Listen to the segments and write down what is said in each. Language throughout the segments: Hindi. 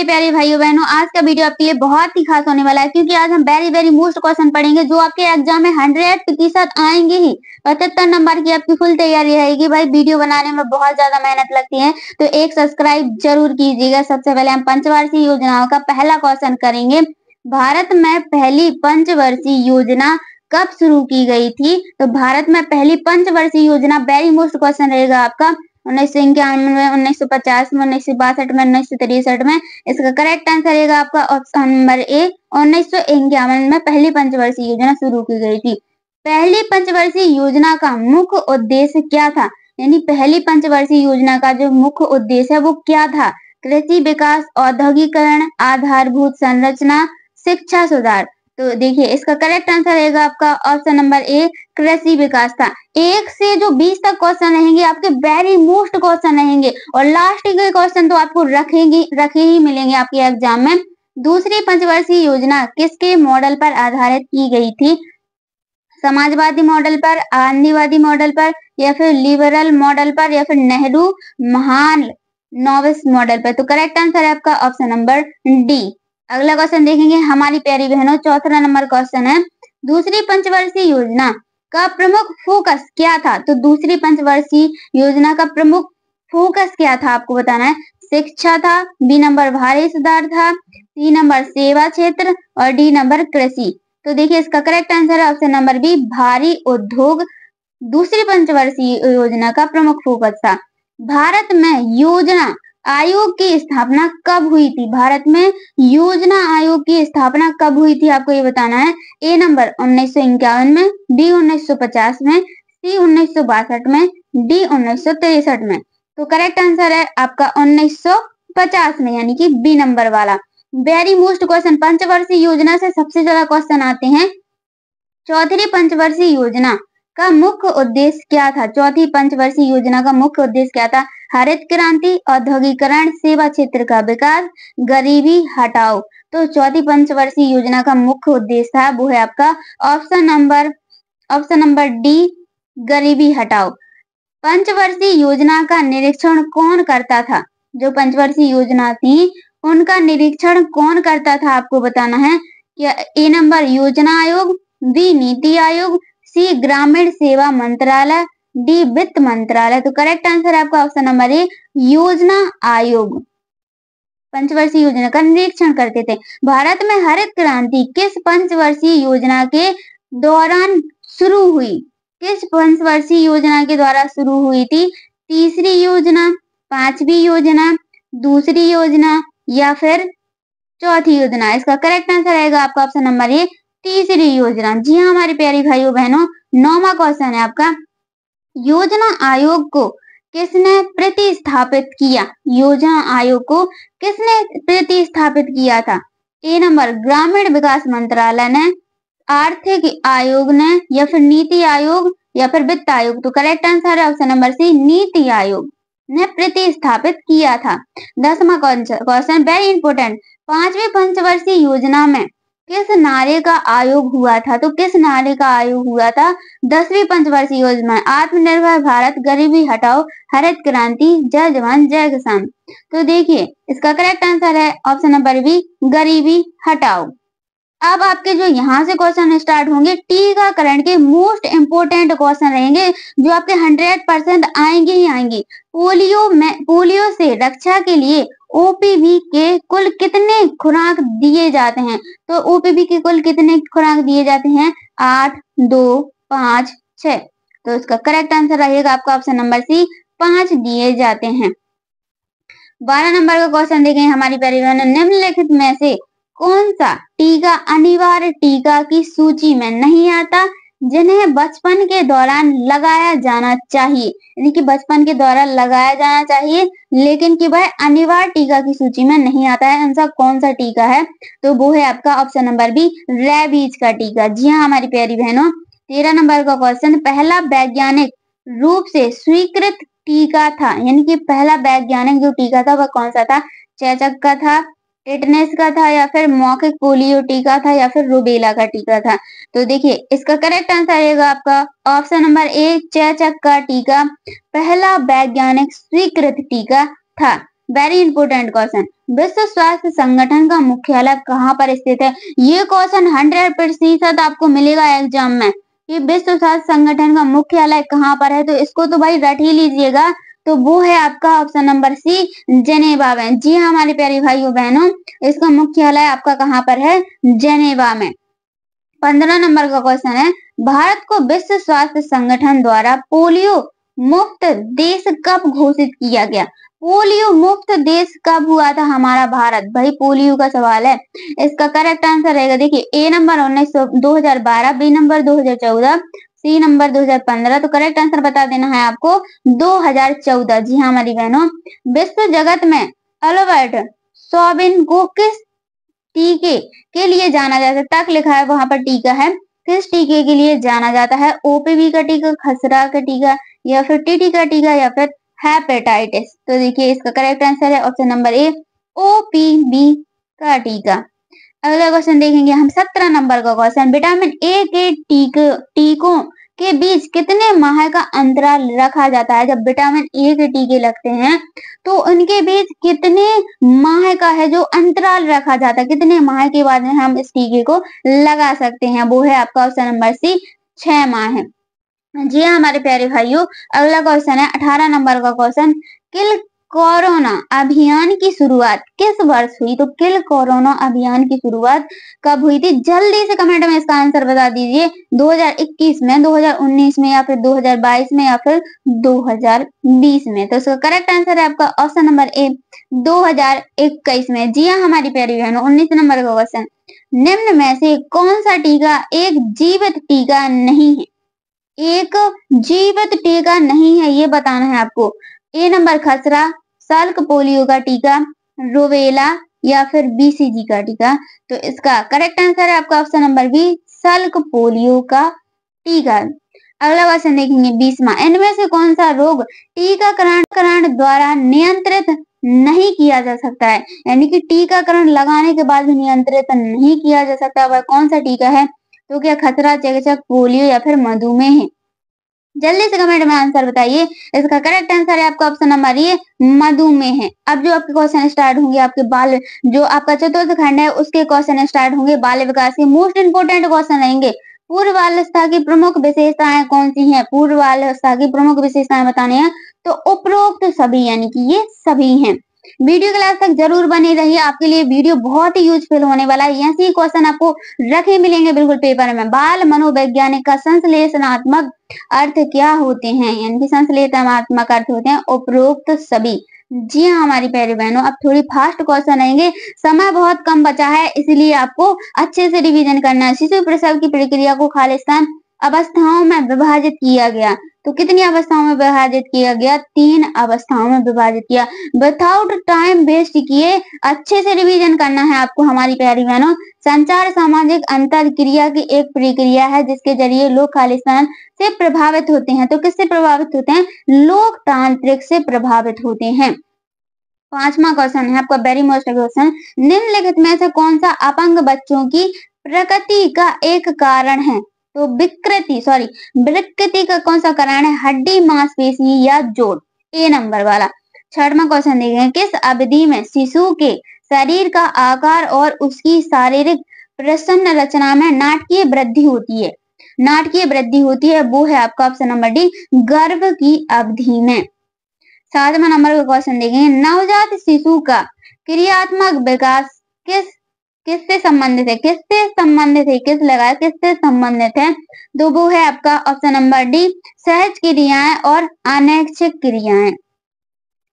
हमारे प्यारे भाइयों बहनों, आज का वीडियो आपके लिए बहुत ही खास होने वाला है क्योंकि आज हम वेरी मोस्ट क्वेश्चन पढ़ेंगे जो आपके एग्जाम में 100% आएंगे ही। 75 नंबर की आपकी फुल तैयारी रहेगी। भाई वीडियो बनाने में बहुत ज्यादा मेहनत लगती है, तो एक सब्सक्राइब जरूर कीजिएगा। सबसे पहले हम पंचवार्षिक योजनाओं का पहला क्वेश्चन करेंगे। भारत में पहली पंचवर्षीय योजना कब शुरू की गई थी? तो भारत में पहली पंचवर्षीय योजना वेरी मोस्ट क्वेश्चन रहेगा आपका 1951 में, 1950 में, 1962 में, 1963 में। इसका करेक्ट आंसर रहेगा आपका ऑप्शन नंबर ए, 1951 में पहली पंचवर्षीय योजना शुरू की गई थी। पहली पंचवर्षीय योजना का मुख्य उद्देश्य क्या था? यानी पहली पंचवर्षीय योजना का जो मुख्य उद्देश्य है वो क्या था? कृषि विकास, औद्योगिकरण, आधारभूत संरचना, शिक्षा सुधार। तो देखिए इसका करेक्ट आंसर रहेगा आपका ऑप्शन नंबर ए, कृषि विकास था। 1 से जो 20 तक क्वेश्चन रहेंगे आपके वेरी मोस्ट क्वेश्चन रहेंगे और लास्ट के क्वेश्चन तो आपको रखे ही मिलेंगे आपके एग्जाम में। दूसरी पंचवर्षीय योजना किसके मॉडल पर आधारित की गई थी? समाजवादी मॉडल पर, गांधीवादी मॉडल पर, या फिर लिबरल मॉडल पर, या फिर नेहरू महान नोविस मॉडल पर। तो करेक्ट आंसर है आपका ऑप्शन नंबर डी। अगला क्वेश्चन देखेंगे हमारी प्यारी बहनों, चौथा नंबर क्वेश्चन है, दूसरी पंचवर्षीय योजना का प्रमुख फोकस क्या था? तो दूसरी पंचवर्षीय योजना का प्रमुख फोकस क्या था आपको बताना है। शिक्षा था, बी नंबर भारी सुधार था, सी नंबर सेवा क्षेत्र, और डी नंबर कृषि। तो देखिए इसका करेक्ट आंसर है ऑप्शन नंबर बी, भारी उद्योग दूसरी पंचवर्षीय योजना का प्रमुख फोकस था। भारत में योजना आयोग की स्थापना कब हुई थी? भारत में योजना आयोग की स्थापना कब हुई थी आपको ये बताना है। ए नंबर 1951 में, बी 1950 में, सी 1962 में, डी 1963 में। तो करेक्ट आंसर है आपका 1950 में, यानी कि बी नंबर वाला। वेरी मोस्ट क्वेश्चन, पंचवर्षीय योजना से सबसे ज्यादा क्वेश्चन आते हैं। चौथी पंचवर्षीय योजना का मुख्य उद्देश्य क्या था? चौथी पंचवर्षीय योजना का मुख्य उद्देश्य क्या था? हरित क्रांति, औद्योगिकरण, सेवा क्षेत्र का विकास, गरीबी हटाओ। तो चौथी पंचवर्षीय योजना का मुख्य उद्देश्य था वो है आपका ऑप्शन नंबर डी, गरीबी हटाओ। पंचवर्षीय योजना का निरीक्षण कौन करता था? जो पंचवर्षीय योजना थी उनका निरीक्षण कौन करता था आपको बताना है। क्या ए नंबर योजना आयोग, बी नीति आयोग, सी ग्रामीण सेवा मंत्रालय, डी वित्त मंत्रालय। तो करेक्ट आंसर है आपका ऑप्शन नंबर ए, योजना आयोग पंचवर्षीय योजना का निरीक्षण करते थे। भारत में हरित क्रांति किस पंचवर्षीय योजना के दौरान शुरू हुई? किस पंचवर्षीय योजना के द्वारा शुरू हुई थी? तीसरी योजना, पांचवी योजना, दूसरी योजना, या फिर चौथी योजना। इसका करेक्ट आंसर रहेगा आपका ऑप्शन नंबर ए, तीसरी योजना। जी हाँ हमारे प्यारी भाइयों बहनों, 9वां क्वेश्चन है आपका, योजना आयोग को किसने प्रतिस्थापित किया? योजना आयोग को किसने प्रतिस्थापित किया था? ए नंबर ग्रामीण विकास मंत्रालय ने, आर्थिक आयोग ने, या फिर नीति आयोग, या फिर वित्त आयोग। तो करेक्ट आंसर है option number C, NITI Aayog ने प्रतिस्थापित किया था। 10वां क्वेश्चन वेरी इंपोर्टेंट, पांचवी पंचवर्षीय योजना में किस नारे का आयोग हुआ था? तो किस नारे का आयोग हुआ था 10वीं पंचवर्षीय योजना में? आत्मनिर्भर भारत, गरीबी हटाओ, हरित क्रांति, जय जवान जय किसान। तो देखिए इसका करेक्ट आंसर है ऑप्शन नंबर बी, गरीबी हटाओ। अब आपके जो यहाँ से क्वेश्चन स्टार्ट होंगे टीकाकरण के मोस्ट इंपोर्टेंट क्वेश्चन रहेंगे जो आपके 100% आएंगे ही आएंगे। पोलियो से रक्षा के लिए ओपीवी के कुल कितने खुराक दिए जाते हैं? तो ओपीवी के कुल कितने खुराक दिए जाते हैं? 8, 2, 5, 6। तो इसका करेक्ट आंसर रहेगा आपका ऑप्शन नंबर सी, 5 दिए जाते हैं। 12 नंबर का क्वेश्चन देखें हमारी प्यारी बहनों, निम्नलिखित में से कौन सा टीका अनिवार्य टीका की सूची में नहीं आता जिन्हें बचपन के दौरान लगाया जाना चाहिए? यानी कि बचपन के दौरान लगाया जाना चाहिए लेकिन कि वह अनिवार्य टीका की सूची में नहीं आता है। ऐसा कौन सा टीका है? तो वो है आपका ऑप्शन नंबर बी, रेबीज का टीका। जी हाँ हमारी प्यारी बहनों, 13 नंबर का क्वेश्चन, पहला वैज्ञानिक रूप से स्वीकृत टीका था, यानी कि पहला वैज्ञानिक जो टीका था वह कौन सा था? चेचक का था, टेटनस का था, या फिर मौखिक पोलियो टीका था, या फिर रूबेला का टीका था। तो देखिए इसका करेक्ट आंसर रहेगा आपका ऑप्शन नंबर ए, चेचक का टीका पहला वैज्ञानिक स्वीकृत टीका था। वेरी इंपोर्टेंट क्वेश्चन, विश्व स्वास्थ्य संगठन का मुख्यालय कहाँ पर स्थित है? ये क्वेश्चन 100% आपको मिलेगा एग्जाम में कि विश्व स्वास्थ्य संगठन का मुख्यालय कहाँ पर है, तो इसको तो भाई रट ही लीजिएगा। तो वो है आपका ऑप्शन नंबर सी, जेनेवा में। जी हाँ हमारे प्यारे भाइयों बहनों, इसका मुख्यालय आपका कहाँ पर है? जेनेवा में। 15 नंबर का क्वेश्चन है, भारत को विश्व स्वास्थ्य संगठन द्वारा पोलियो मुक्त देश कब घोषित किया गया? पोलियो मुक्त देश कब हुआ था हमारा भारत? भाई पोलियो का सवाल है। इसका करेक्ट आंसर रहेगा, देखिए A number 2012, B number 2014, C number 2015। तो करेक्ट आंसर बता देना है आपको 2014। जी हाँ हमारी बहनों, विश्व जगत में अल्बर्ट सौबिन को किस टीके के लिए जाना जाता है? तक लिखा है वहां पर टीका है, किस टीके के लिए जाना जाता है? ओपीवी का टीका, खसरा का टीका, या फिर टीटी का टीका, या फिर हेपेटाइटिस? तो देखिए इसका करेक्ट आंसर है ऑप्शन नंबर ए, ओपीवी का टीका। अगला क्वेश्चन देखेंगे हम 17 नंबर का क्वेश्चन, विटामिन ए के टीकों के बीच कितने माह का अंतराल रखा जाता है? जब विटामिन ए के टीके लगते हैं तो उनके बीच कितने माह का है जो अंतराल रखा जाता है, कितने माह के बाद हम इस टीके को लगा सकते हैं? वो है आपका ऑप्शन नंबर सी, 6 माह। जी हाँ हमारे प्यारे भाइयों, अगला क्वेश्चन है 18 नंबर का क्वेश्चन, किल कोरोना अभियान की शुरुआत किस वर्ष हुई? तो किल कोरोना अभियान की शुरुआत कब हुई थी? जल्दी से कमेंट में इसका आंसर बता दीजिए। 2021 में, 2019 में, या फिर 2022 में, या फिर 2020 में? तो इसका करेक्ट आंसर है आपका ऑप्शन नंबर ए, 2021 में। जी हाँ हमारी प्यारी बहनों, 19 नंबर का क्वेश्चन, निम्न में से कौन सा टीका एक जीवित टीका नहीं है? एक जीवित टीका नहीं है ये बताना है आपको। ए नंबर खसरा, सल्क पोलियो का टीका, रूबेला, या फिर बीसीजी का टीका? तो इसका करेक्ट आंसर है आपका ऑप्शन नंबर बी, सल्क पोलियो का टीका। अगला क्वेश्चन देखेंगे 20वां, इनमें से कौन सा रोग टीकाकरण द्वारा नियंत्रित नहीं किया जा सकता है? यानी कि टीकाकरण लगाने के बाद भी नियंत्रित नहीं किया जा सकता, वह कौन सा टीका है? तो क्या खसरा, चेचक, पोलियो, या फिर मधुमेह है? जल्दी से कमेंट में आंसर बताइए। इसका करेक्ट आंसर है आपका ऑप्शन नंबर ये, मधुमेह है। अब जो आपके क्वेश्चन स्टार्ट होंगे, आपके बाल जो आपका चतुर्थ खंड है उसके क्वेश्चन स्टार्ट होंगे, बाल विकास के मोस्ट इंपोर्टेंट क्वेश्चन रहेंगे। पूर्व बाल्यावस्था की प्रमुख विशेषताएं कौन सी हैं? पूर्व बाल्यावस्था की प्रमुख विशेषताएं बताने हैं तो उपरोक्त सभी, यानी कि ये सभी हैं। वीडियो क्लास तक जरूर बने रहिए, आपके लिए वीडियो बहुत ही यूजफुल होने वाला है। ऐसे क्वेश्चन आपको रखे मिलेंगे बिल्कुल पेपर में। बाल मनोवैज्ञानिक का संश्लेषणात्मक अर्थ क्या होते हैं? यानी कि संश्लेषणात्मक अर्थ होते हैं उपरोक्त सभी। जी हाँ हमारी प्यारी बहनों, अब थोड़ी फास्ट क्वेश्चन आएंगे, समय बहुत कम बचा है इसलिए आपको अच्छे से रिवीजन करना है। शिशु प्रसव की प्रक्रिया को खालिस्तान अवस्थाओं में विभाजित किया गया, तो कितनी अवस्थाओं में विभाजित किया गया? 3 अवस्थाओं में विभाजित किया। विदाउट टाइम वेस्ट किए अच्छे से रिवीजन करना है आपको हमारी प्यारी बहनों। संचार सामाजिक अंतर क्रिया की एक प्रक्रिया है जिसके जरिए लोग खालिस्तान से प्रभावित होते हैं। तो किससे प्रभावित होते हैं? लोकतांत्रिक से प्रभावित होते हैं। 5वां क्वेश्चन है आपका वेरी मोस्ट क्वेश्चन, निम्नलिखित में से कौन सा अपंग बच्चों की प्रकृति का एक कारण है? तो विकृति का कौन सा कारण है? हड्डी, मांसपेशी, या जोड़? ए नंबर वाला। 6वां क्वेश्चन देखेंगे, किस अवधि में शिशु के शरीर का आकार और उसकी शारीरिक प्रसन्न रचना में नाटकीय वृद्धि होती है? नाटकीय वृद्धि होती है वो है आपका ऑप्शन नंबर डी, गर्भ की अवधि में। 7वां नंबर का क्वेश्चन देखेंगे, नवजात शिशु का क्रियात्मक विकास किससे संबंधित है? किससे संबंधित है? किस लगाया किससे संबंधित है? तो वो है आपका ऑप्शन नंबर डी, सहज क्रियाएं और अनैच्छिक क्रियाएं।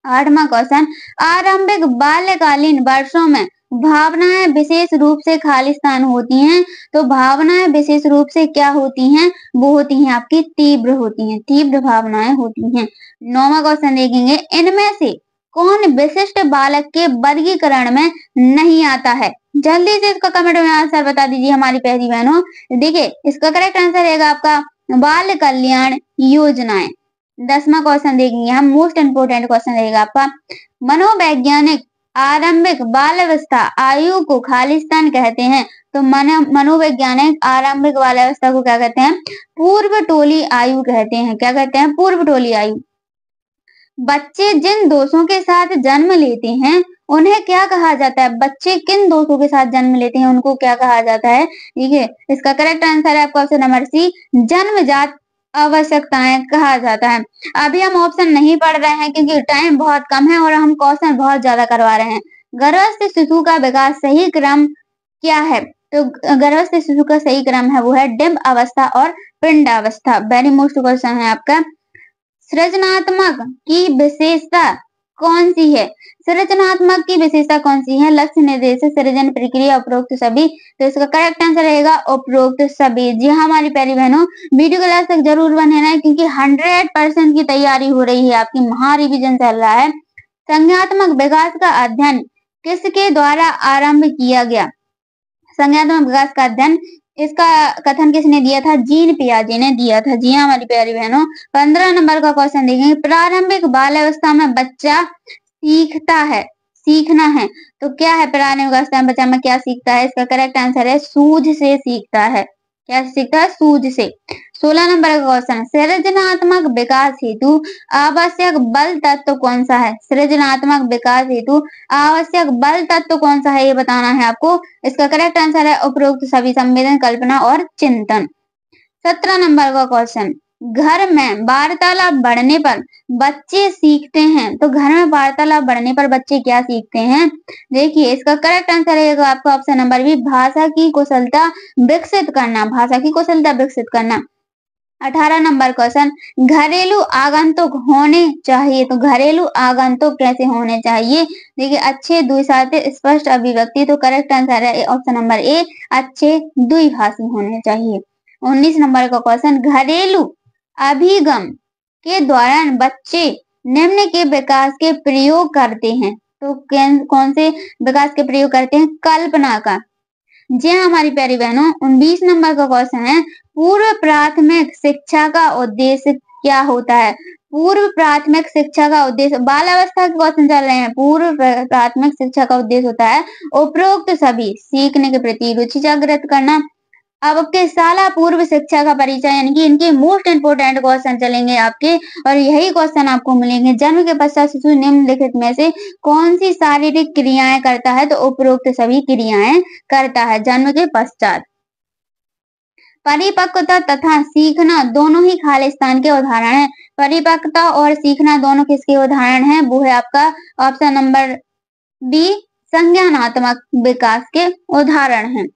8वां क्वेश्चन, आरंभिक बाल्यकालीन वर्षों में भावनाएं विशेष रूप से खालिस्तान होती हैं, तो भावनाएं विशेष रूप से क्या होती हैं? वो होती हैं आपकी तीव्र होती हैं, तीव्र भावनाएं होती हैं। 9वां क्वेश्चन देखेंगे, इनमें से कौन विशिष्ट बालक के वर्गीकरण में नहीं आता है? जल्दी से इसका कमेंट में आंसर बता दीजिए हमारी प्यारी बहनों। देखिए इसका करेक्ट आंसर रहेगा आपका बाल कल्याण योजनाएं। 10वां क्वेश्चन देखेंगे हम, मोस्ट इंपोर्टेंट क्वेश्चन रहेगा आपका, मनोवैज्ञानिक आरंभिक बाल्यावस्था आयु को खालिस्तान कहते हैं, तो मनोवैज्ञानिक आरंभिक बाल्यावस्था को क्या कहते हैं? पूर्व टोली आयु कहते हैं। क्या कहते हैं? पूर्व टोली आयु। बच्चे जिन दोषों के साथ जन्म लेते हैं उन्हें क्या कहा जाता है? बच्चे किन दोषों के साथ जन्म लेते हैं उनको क्या कहा जाता है? ठीक है, इसका करेक्ट आंसर है आपका ऑप्शन नंबर सी, जन्मजात आवश्यकताएं कहा जाता है। अभी हम ऑप्शन नहीं पढ़ रहे हैं क्योंकि टाइम बहुत कम है और हम क्वेश्चन बहुत ज्यादा करवा रहे हैं। गर्भस्थ शिशु का विकास सही क्रम क्या है? तो गर्भस्थ शिशु का सही क्रम है वो है डिंब अवस्था और पिंडावस्था। वेरी मोस्ट क्वेश्चन है आपका। सृजनात्मक की विशेषता कौन सी है? सृजनात्मक की विशेषता कौन सी है? लक्ष्य निर्देशित सृजन प्रक्रिया उपरोक्त सभी। तो इसका करेक्ट आंसर रहेगा उपरोक्त सभी। जी हाँ हमारी प्यारी बहनों, वीडियो क्लास तक जरूर बने रहें क्योंकि 100% की तैयारी हो रही है, आपकी महा रिवीजन चल रहा है। संज्ञात्मक विकास का अध्ययन किसके द्वारा आरंभ किया गया? संज्ञानात्मक विकास का अध्ययन, इसका कथन किसने दिया था? जीन पियाजे ने दिया था। जी हाँ हमारी प्यारी बहनों, 15 नंबर का क्वेश्चन देखेंगे। प्रारंभिक बाल अवस्था में बच्चा सीखता है, सीखना है, तो क्या है? प्रारंभिक अवस्था में बच्चा में क्या सीखता है? इसका करेक्ट आंसर है सूझ से सीखता है। क्या सीखता है? सूझ से। 16 नंबर का क्वेश्चन, सृजनात्मक विकास हेतु आवश्यक बल तत्व कौन सा है? सृजनात्मक विकास हेतु आवश्यक बल तत्व कौन सा है ये बताना है आपको। इसका करेक्ट आंसर है उपरोक्त सभी, संवेदन, कल्पना और चिंतन। 17 नंबर का क्वेश्चन, घर में वार्तालाप बढ़ने पर बच्चे सीखते हैं, तो घर में वार्तालाप बढ़ने पर बच्चे क्या सीखते हैं? देखिए इसका करेक्ट आंसर रहेगा आपका ऑप्शन नंबर बी, भाषा की कुशलता विकसित करना, भाषा की कुशलता विकसित करना। 18 नंबर क्वेश्चन, घरेलू आगंतुक होने चाहिए, तो घरेलू आगंतुक कैसे होने चाहिए? देखिए अच्छे द्विसाते स्पष्ट अभिव्यक्ति, तो करेक्ट आंसर है ऑप्शन नंबर ए, अच्छे द्विभाषी होने चाहिए। 19 नंबर का क्वेश्चन, घरेलू अभिगम के दौरान बच्चे निम्न के विकास के प्रयोग करते हैं, तो कौन से विकास के प्रयोग करते हैं? कल्पना का। जी हाँ हमारी प्यारी बहनों, 19 नंबर का क्वेश्चन है, पूर्व प्राथमिक शिक्षा का उद्देश्य क्या होता है? पूर्व प्राथमिक शिक्षा का उद्देश्य, बाल अवस्था के क्वेश्चन चल रहे हैं। पूर्व प्राथमिक शिक्षा का उद्देश्य होता है उपरोक्त सभी, सीखने के प्रति रुचि जागृत करना। अब आपके शाला पूर्व शिक्षा का परिचय, यानी कि इनके मोस्ट इंपोर्टेंट क्वेश्चन चलेंगे आपके, और यही क्वेश्चन आपको मिलेंगे। जन्म के पश्चात शिशु निम्नलिखित में से कौन सी शारीरिक क्रियाएं करता है? तो उपरोक्त सभी क्रियाएं करता है जन्म के पश्चात। परिपक्वता तथा सीखना दोनों ही खालिस्तान के उदाहरण हैं। परिपक्वता और सीखना दोनों किसके उदाहरण हैं? वो है आपका ऑप्शन नंबर बी, संज्ञानात्मक विकास के उदाहरण हैं।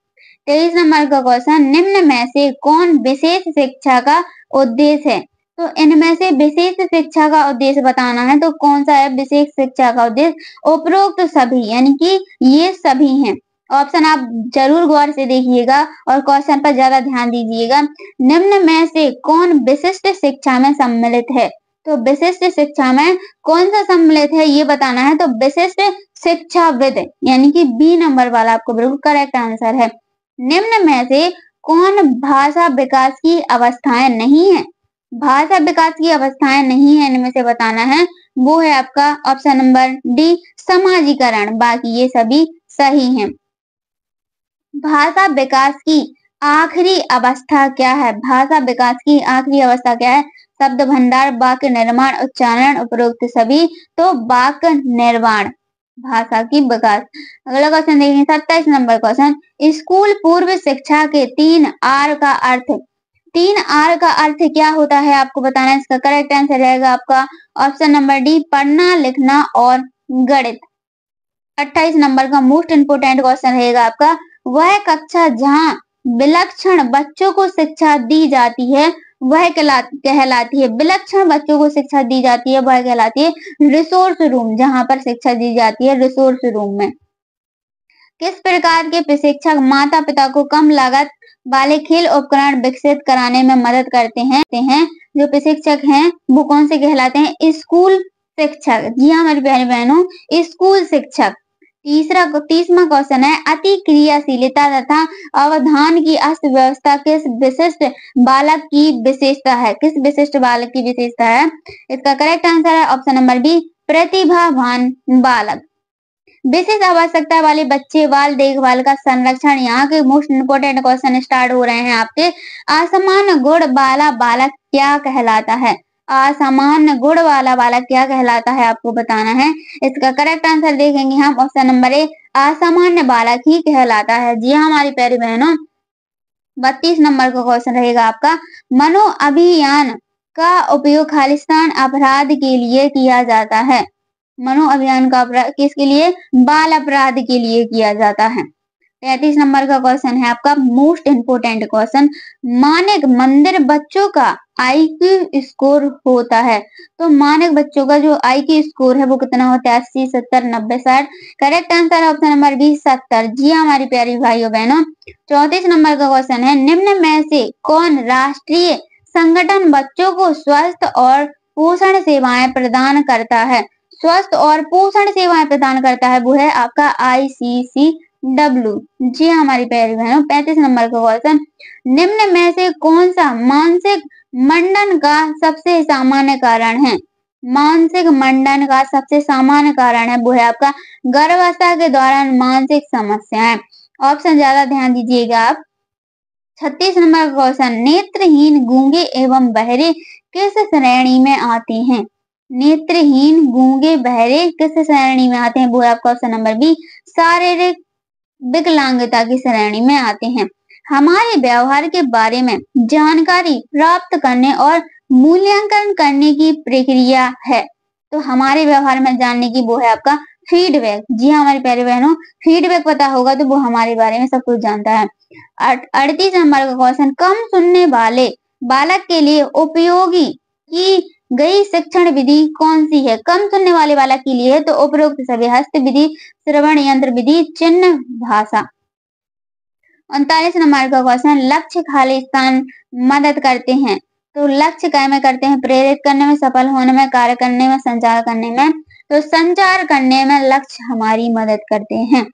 23 नंबर का क्वेश्चन, निम्न में से कौन विशेष शिक्षा का उद्देश्य है? तो इनमें से विशेष शिक्षा का उद्देश्य बताना है, तो कौन सा है विशेष शिक्षा का उद्देश्य? उपरोक्त सभी, यानी कि ये सभी हैं। ऑप्शन आप जरूर गौर से देखिएगा और क्वेश्चन पर ज्यादा ध्यान दीजिएगा। निम्न में से कौन विशिष्ट शिक्षा में सम्मिलित है? तो विशिष्ट शिक्षा में कौन सा सम्मिलित है ये बताना है, तो विशिष्ट शिक्षाविद, यानी कि बी नंबर वाला आपको बिल्कुल करेक्ट आंसर है। निम्न में से कौन भाषा विकास की अवस्थाएं नहीं है? भाषा विकास की अवस्थाएं नहीं है इनमें से बताना है, वो है आपका ऑप्शन नंबर डी, समाजीकरण। बाकी ये सभी सही हैं। भाषा विकास की आखिरी अवस्था क्या है? भाषा विकास की आखिरी अवस्था क्या है? शब्द भंडार, वाक्य निर्माण, उच्चारण, उपरोक्त सभी, तो वाक्य निर्माण भाषा की विकास। अगला क्वेश्चन देखिए 27 नंबर क्वेश्चन, स्कूल पूर्व शिक्षा के 3 आर का अर्थ, 3 आर का अर्थ क्या होता है आपको बताना है। इसका करेक्ट आंसर रहेगा आपका ऑप्शन नंबर डी, पढ़ना, लिखना और गणित। 28 नंबर का मोस्ट इंपोर्टेंट क्वेश्चन रहेगा आपका, वह कक्षा जहाँ विलक्षण बच्चों को शिक्षा दी जाती है वह कहलाती है, विलक्षण बच्चों को शिक्षा दी जाती है वह कहलाती है रिसोर्स रूम, जहाँ पर शिक्षा दी जाती है रिसोर्स रूम में। किस प्रकार के प्रशिक्षक माता पिता को कम लागत वाले खेल उपकरण विकसित कराने में मदद करते हैं? जो प्रशिक्षक हैं वो कौन से कहलाते हैं? स्कूल शिक्षक। जी हाँ हमारी प्यारी बहनों, स्कूल शिक्षक। 30वां क्वेश्चन है, अति क्रियाशीलता तथा अवधान की अस्त व्यवस्था किस विशिष्ट बालक की विशेषता है? किस विशिष्ट बालक की विशेषता है? इसका करेक्ट आंसर है ऑप्शन नंबर बी, प्रतिभावान बालक। विशेष आवश्यकता वाले बच्चे बाल देखभाल का संरक्षण, यहाँ के मोस्ट इम्पोर्टेंट क्वेश्चन स्टार्ट हो रहे हैं आपके। असमान गुण वाला बालक क्या कहलाता है? असामान्य गुण वाला बालक क्या कहलाता है, आपको बताना है। इसका करेक्ट आंसर देखेंगे हम ऑप्शन नंबर ए, असामान्य बालक ही कहलाता है। जी हाँ हमारी प्यारी बहनों, 32 नंबर का क्वेश्चन रहेगा आपका, मनो अभियान का उपयोग खालिस्तान अपराध के लिए किया जाता है। मनो अभियान का अपराध किसके लिए, बाल अपराध के लिए किया जाता है। 33 नंबर का क्वेश्चन है आपका, मोस्ट इंपोर्टेंट क्वेश्चन, मानक मंदिर बच्चों का आईक्यू स्कोर होता है। तो मानक बच्चों का जो आईक्यू स्कोर है वो कितना होता है, 80, 70, 90, 60। Correct answer option number B 70। जी हमारी प्यारी भाइयों बहनों, 34 नंबर का क्वेश्चन है, निम्न में से कौन राष्ट्रीय संगठन बच्चों को स्वस्थ और पोषण सेवाएं प्रदान करता है। स्वस्थ और पोषण सेवाएं प्रदान करता है वो है आपका ICCW। जी हमारी प्यारी बहनों, 35 नंबर का क्वेश्चन, निम्न में से कौन सा मानसिक मंडन का सबसे सामान्य कारण है। मानसिक मंडन का सबसे सामान्य कारण है वो है आपका गर्भावस्था के दौरान मानसिक समस्याएं। ऑप्शन ज्यादा ध्यान दीजिएगा आप। 36 नंबर का क्वेश्चन, नेत्रहीन गूंगे एवं बहरे किस श्रेणी में आते हैं। नेत्रहीन गूंगे बहरे किस श्रेणी में आते हैं वो है आपका ऑप्शन नंबर बी, शारीरिक विकलांगता की श्रेणी में आते हैं। हमारे व्यवहार के बारे में जानकारी प्राप्त करने और मूल्यांकन करने की प्रक्रिया है। तो हमारे व्यवहार में जानने की वो है आपका फीडबैक। जी हाँ हमारी प्यारी बहनों, फीडबैक पता होगा तो वो हमारे बारे में सब कुछ जानता है। 38 नंबर का क्वेश्चन, कम सुनने वाले बालक के लिए उपयोगी की गई शिक्षण विधि कौन सी है। कम सुनने वाले बालक के लिए तो उपरोक्त सभी हस्त विधि, श्रवण यंत्र विधि, चिन्ह भाषा। 39 नंबर का क्वेश्चन, लक्ष्य खालिस्तान मदद करते हैं। तो लक्ष्य क्या में करते हैं, प्रेरित करने में, सफल होने में, कार्य करने में, संचार करने में। तो संचार करने में लक्ष्य हमारी मदद करते हैं।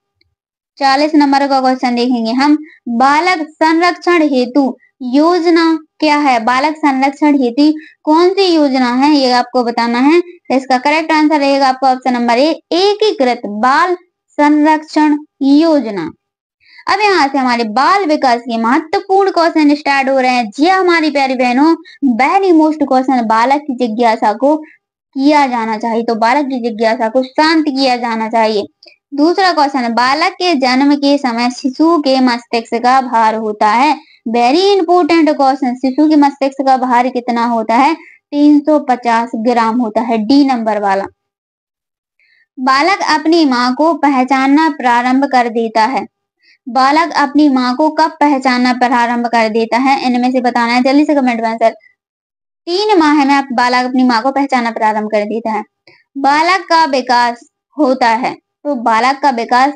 40 नंबर का क्वेश्चन देखेंगे हम, बालक संरक्षण हेतु योजना क्या है। बालक संरक्षण हेतु कौन सी योजना है ये आपको बताना है। इसका करेक्ट आंसर रहेगा आपका ऑप्शन नंबर ए, एकीकृत बाल संरक्षण योजना। अब यहाँ से हमारे बाल विकास के महत्वपूर्ण क्वेश्चन स्टार्ट हो रहे हैं। जी हमारी प्यारी बहनों, वेरी मोस्ट क्वेश्चन, बालक की जिज्ञासा को किया जाना चाहिए। तो बालक की जिज्ञासा को शांत किया जाना चाहिए। दूसरा क्वेश्चन है, बालक के जन्म के समय शिशु के मस्तिष्क का भार होता है। वेरी इंपोर्टेंट क्वेश्चन, शिशु के मस्तिष्क का भार कितना होता है, 350 ग्राम होता है, डी नंबर वाला। बालक अपनी माँ को पहचानना प्रारंभ कर देता है। बालक अपनी माँ को कब पहचानना प्रारंभ कर देता है, इनमें से बताना है, जल्दी से कमेंट में आंसर। 3 माह में बालक अपनी माँ को पहचानना प्रारंभ कर देता है। बालक का विकास होता है, तो बालक का विकास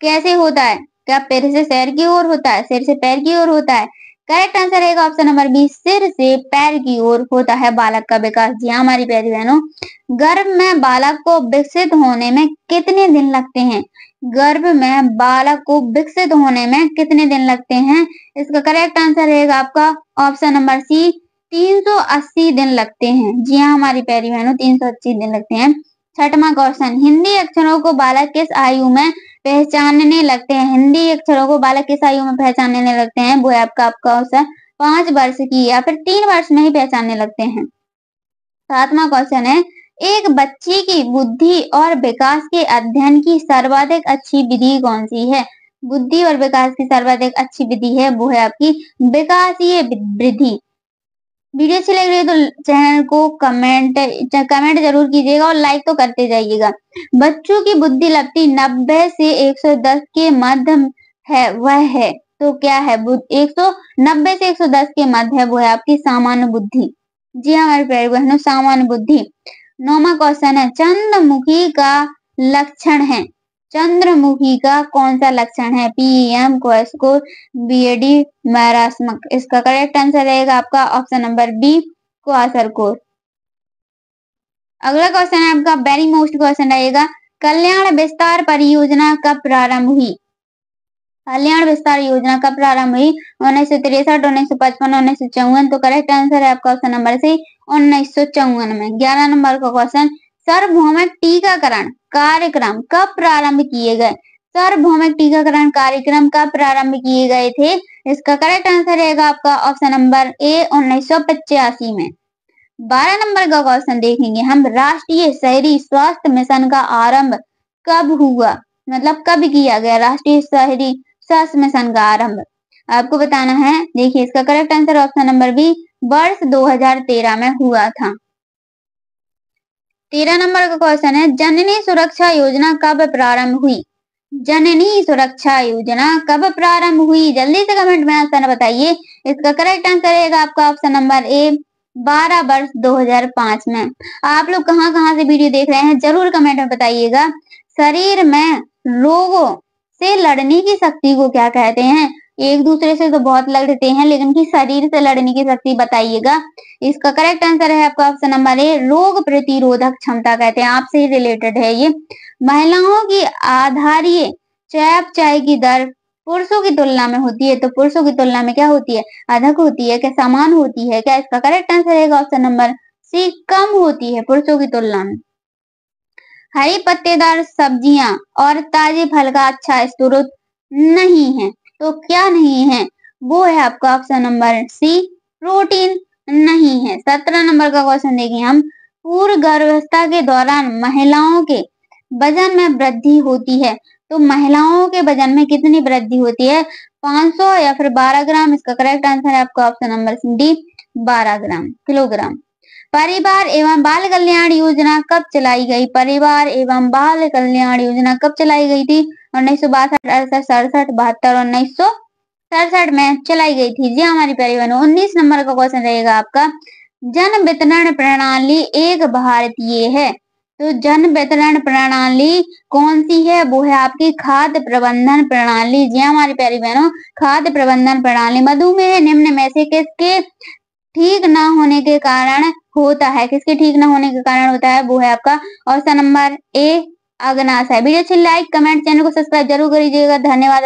कैसे होता है, क्या पैर से सिर की ओर होता है, सिर से पैर की ओर होता है। करेक्ट आंसर रहेगा ऑप्शन नंबर बी, सिर से पैर की ओर होता है बालक का विकास। जी हाँ हमारी प्यारी बहनों, गर्भ में बालक को विकसित होने में कितने दिन लगते हैं। गर्भ में बालक को विकसित होने में कितने दिन लगते हैं। इसका करेक्ट आंसर रहेगा आपका ऑप्शन नंबर सी, 380 दिन लगते हैं। जी हाँ हमारी प्यारी बहनों, 380 दिन लगते हैं। छठवां क्वेश्चन, हिंदी अक्षरों को बालक किस आयु में पहचानने लगते हैं। हिंदी अक्षरों को बालक किस आयु में पहचानने लगते हैं, वो है आपका ऑप्शन 5 वर्ष की या फिर 3 वर्ष में ही पहचानने लगते हैं। 7वां क्वेश्चन है, एक बच्चे की बुद्धि और विकास के अध्ययन की सर्वाधिक अच्छी विधि कौन सी है। बुद्धि और विकास की सर्वाधिक अच्छी विधि है वो है आपकी विकासीय वृद्धि। वीडियो अच्छी लग रही है तो चैनल को कमेंट जरूर कीजिएगा और लाइक तो करते जाइएगा। बच्चों की बुद्धि लगती 90 से 110 के मध्य है, वह है, तो क्या है, 190 से 110 के मध्य है, वो है आपकी सामान्य बुद्धि। जी हमारे प्यारे बहनों, सामान्य बुद्धि। 9वां क्वेश्चन है, चंद्रमुखी का लक्षण है। चंद्रमुखी का कौन सा लक्षण है, PEM, क्वेस्को, BAD, मैरास्मक। इसका करेक्ट आंसर रहेगा आपका ऑप्शन नंबर बी, क्वासरकोर। अगला क्वेश्चन है आपका वेरी मोस्ट क्वेश्चन रहेगा, कल्याण विस्तार परियोजना कब प्रारंभ हुई। कल्याण विस्तार योजना कब प्रारंभ हुई, 1963, 1955, 1954। तो करेक्ट आंसर है आपका ऑप्शन नंबर सी, 1954 में। 11 नंबर का क्वेश्चन, सार्वभौमिक टीकाकरण कार्यक्रम कब प्रारंभ किए गए। सार्वभौमिक टीकाकरण कार्यक्रम कब प्रारंभ किए गए थे। इसका करेक्ट आंसर रहेगा आपका ऑप्शन नंबर ए, 1985 में। 12 नंबर का क्वेश्चन देखेंगे हम, राष्ट्रीय शहरी स्वास्थ्य मिशन का आरंभ कब हुआ, मतलब कब किया गया राष्ट्रीय शहरी स्वास्थ्य मिशन का आरंभ, आपको बताना है। देखिए इसका correct answer option number B, वर्ष 2013 में हुआ था। 13 नंबर का क्वेश्चन है, जननी सुरक्षा योजना कब प्रारंभ हुई, जननी सुरक्षा योजना कब प्रारंभ हुई, जल्दी से कमेंट में आंसर बताइए। इसका करेक्ट आंसर रहेगा आपका ऑप्शन नंबर ए, 12 वर्ष 2005 में। आप लोग कहाँ से वीडियो देख रहे हैं जरूर कमेंट में बताइएगा। शरीर में रोगों से लड़ने की शक्ति को क्या कहते हैं, एक दूसरे से तो बहुत लड़ते हैं लेकिन कि शरीर से लड़ने की शक्ति बताइएगा। इसका करेक्ट आंसर है आपका ऑप्शन नंबर ए, रोग प्रतिरोधक क्षमता कहते हैं, आपसे ही रिलेटेड है ये। महिलाओं की आधारीय चयापचय की दर पुरुषों की तुलना में होती है, तो पुरुषों की तुलना में क्या होती है, अधिक होती है क्या, समान होती है क्या, इसका करेक्ट आंसर है ऑप्शन नंबर सी, कम होती है पुरुषों की तुलना में। हरी पत्तेदार सब्जियां और ताजे फल का अच्छा स्रोत नहीं है, तो क्या नहीं है, वो है आपका ऑप्शन नंबर सी, प्रोटीन नहीं है। 17 नंबर का क्वेश्चन देखिए हम, पूर्व गर्भावस्था के दौरान महिलाओं के वजन में वृद्धि होती है, तो महिलाओं के वजन में कितनी वृद्धि होती है, 500 या फिर 12 ग्राम, इसका करेक्ट आंसर है आपका option number D, 12 gram kilogram. परिवार एवं बाल कल्याण योजना कब चलाई गई, परिवार एवं बाल कल्याण योजना कब चलाई गई थी, 1962, 68, 67, 72 और 1967 में चलाई गई थी। जी हमारी प्यारी बहनों, 19 नंबर का क्वेश्चन रहेगा आपका, जन वितरण प्रणाली एक भारतीय है, तो जन वितरण प्रणाली कौन सी है, वो है आपकी खाद्य प्रबंधन प्रणाली। जी हमारी प्यारी बहनों, खाद्य प्रबंधन प्रणाली। मधुमेह निम्न में से किसके ठीक न होने के कारण होता है, किसके ठीक न होने के कारण होता है, वो है आपका ऑप्शन नंबर ए, अग्नाशय। वीडियो अच्छी लाइक कमेंट चैनल को सब्सक्राइब जरूर करिएगा। धन्यवाद।